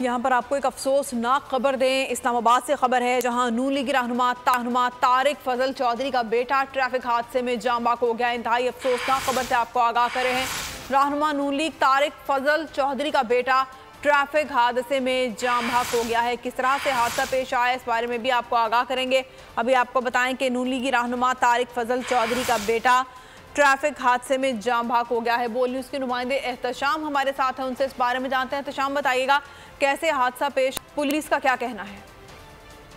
यहाँ पर आपको एक अफसोसनाक खबर दें। इस्लामाबाद से खबर है, जहाँ नून लीगी रहनुमा तारिक फजल चौधरी का बेटा ट्रैफिक हादसे में जान बाक हो गया। इंतहाई अफसोसनाक खबर से आपको आगाह कर रहे हैं। रहनुमा नून लीग तारिक फजल चौधरी का बेटा ट्रैफिक हादसे में जान बाक हो गया है। किस तरह से हादसा पेश आया, इस बारे में भी आपको आगाह करेंगे। अभी आपको बताएं कि नून लीगी रहनुमा तारिक फजल चौधरी का बेटा ट्रैफिक हादसे में जान बाक हो गया है। बोल न्यूज़ के नुमाइंदे एहतशाम हमारे साथ हैं, उनसे इस बारे में जानते हैं। एहतशाम, बताइएगा कैसे हादसा पेश, पुलिस का क्या कहना है?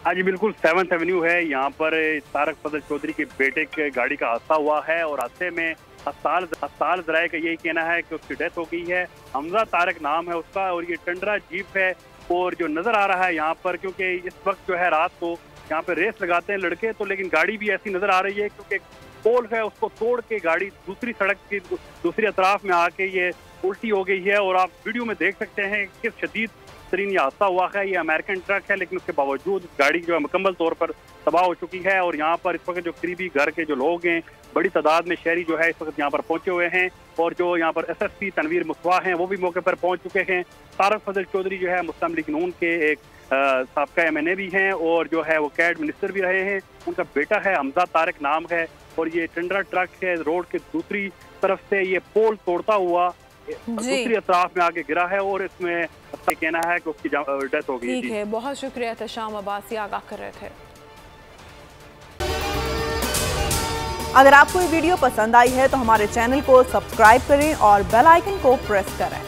हाँ जी, बिल्कुल 7th एवेन्यू है, यहाँ पर तारिक फजल चौधरी के बेटे के गाड़ी का हादसा हुआ है और हादसे में अस्पताल जराए का यही कहना है कि उसकी डेथ हो गई है। हमजा तारिक नाम है उसका और ये टंडरा जीप है। और जो नजर आ रहा है यहाँ पर, क्योंकि इस वक्त जो है रात को यहाँ पे रेस लगाते हैं लड़के, तो लेकिन गाड़ी भी ऐसी नजर आ रही है क्योंकि पोल है उसको तोड़ के गाड़ी दूसरी सड़क की दूसरी अतराफ में आके ये उल्टी हो गई है। और आप वीडियो में देख सकते हैं किस शदीद तरीन ये हादसा हुआ है। ये अमेरिकन ट्रक है, लेकिन उसके बावजूद गाड़ी जो है मुकम्मल तौर पर तबाह हो चुकी है। और यहाँ पर इस वक्त जो करीबी घर के जो लोग हैं, बड़ी तादाद में शहरी जो है इस वक्त यहाँ पर पहुंचे हुए हैं। और जो यहाँ पर SSP तनवीर मुस्तफा हैं वो भी मौके पर पहुंच चुके हैं। तारिक फजल चौधरी जो है मुस्लिम लीग नून के एक साबका MNA भी हैं और जो है वो कैड मिनिस्टर भी रहे हैं। उनका बेटा है हमजा तारिक नाम है। और ये टंडरा ट्रक है, रोड के दूसरी तरफ से ये पोल तोड़ता हुआ दूसरी अतराफ में आगे गिरा है और इसमें कहना है कि उसकी डेथ हो गई। ठीक है, बहुत शुक्रिया एहतशाम अब्बासी, आगाह कर रहे थे। अगर आपको ये वीडियो पसंद आई है तो हमारे चैनल को सब्सक्राइब करें और बेल आइकन को प्रेस करें।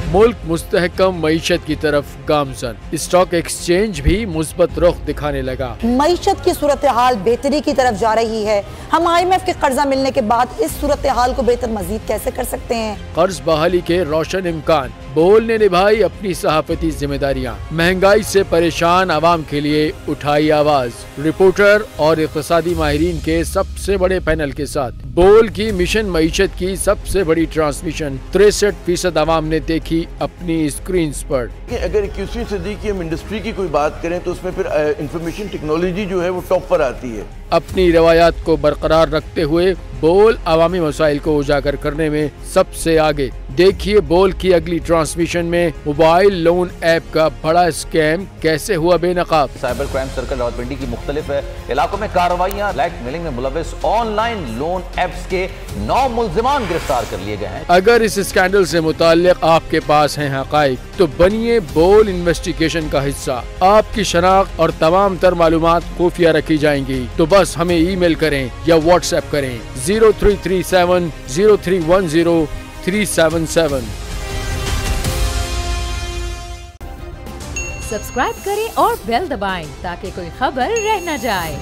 मुल्क मुस्तहकम मईशत की तरफ गामजन, स्टॉक एक्सचेंज भी मुस्बत रुख दिखाने लगा। मईशत की सूरत हाल बेहतरी की तरफ जा रही है। हम IMF के कर्जा मिलने के बाद इस सूरत हाल को बेहतर मजीद कैसे कर सकते हैं? कर्ज बहाली के रोशन इम्कान, बोल ने निभाई अपनी सहाफती जिम्मेदारियां, महंगाई से परेशान आवाम के लिए उठाई आवाज। रिपोर्टर और इक़्तिसादी माहिरीन के सबसे बड़े पैनल के साथ बोल की मिशन मईशत की सबसे बड़ी ट्रांसमिशन 63% आवाम ने देखी अपनी स्क्रीन पर। अगर 21वीं सदी की हम इंडस्ट्री की कोई बात करें तो उसमें फिर इंफॉर्मेशन टेक्नोलॉजी जो है वो टॉप पर आती है। अपनी रवायात को बरकरार रखते हुए बोल अवामी मसाइल को उजागर करने में सबसे आगे। देखिए बोल की अगली ट्रांसमिशन में मोबाइल लोन ऐप का बड़ा स्कैम कैसे हुआ बेनकाब। साइबर क्राइम सर्कल रावलपिंडी की मुख्तलिफ इलाकों में कार्रवाइयाँ, ब्लैकमेलिंग में मुलविस ऑनलाइन लोन ऐप्स के 9 मुल्जिमान गिरफ्तार कर लिए गए हैं। अगर इस स्कैंडल से मुताल्लिक आपके पास हैं हकाइक तो बनिए बोल इन्वेस्टिगेशन का हिस्सा। आपकी शनाख्त और तमाम तर मालूमात खुफिया रखी जाएंगी, तो बस हमें ईमेल करें या व्हाट्सएप करें 0337 0310 377। सब्सक्राइब करें और बेल दबाएं ताकि कोई खबर रह न जाए।